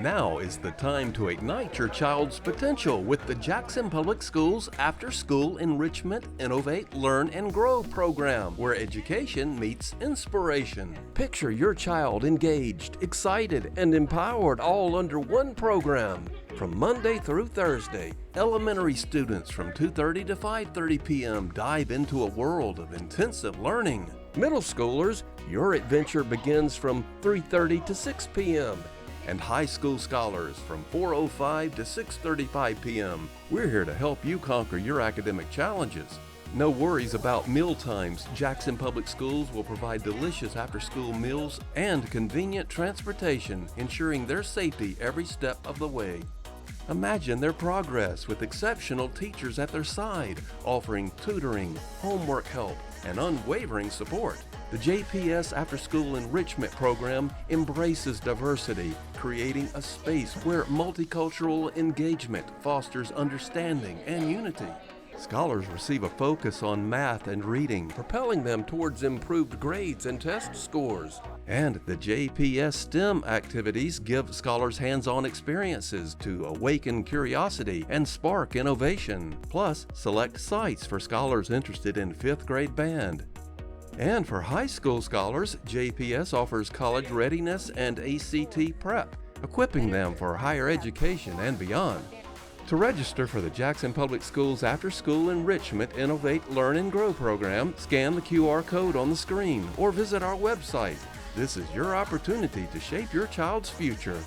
Now is the time to ignite your child's potential with the Jackson Public Schools Afterschool Enrichment, Innovate, Learn, and Grow program, where education meets inspiration. Picture your child engaged, excited, and empowered all under one program. From Monday through Thursday, elementary students from 2:30 to 5:30 p.m. dive into a world of intensive learning. Middle schoolers, your adventure begins from 3:30 to 6 p.m. and high school scholars from 4:05 to 6:35 p.m. We're here to help you conquer your academic challenges. No worries about meal times. Jackson Public Schools will provide delicious after-school meals and convenient transportation, ensuring their safety every step of the way. Imagine their progress with exceptional teachers at their side, offering tutoring, homework help, and unwavering support. The JPS After-School Enrichment program embraces diversity, creating a space where multicultural engagement fosters understanding and unity. Scholars receive a focus on math and reading, propelling them towards improved grades and test scores. And the JPS STEM activities give scholars hands-on experiences to awaken curiosity and spark innovation. Plus, select sites for scholars interested in 5th grade band. And for high school scholars, JPS offers college readiness and ACT prep, equipping them for higher education and beyond. To register for the Jackson Public Schools After-School Enrichment, Innovate, Learn, and Grow program, scan the QR code on the screen or visit our website. This is your opportunity to shape your child's future.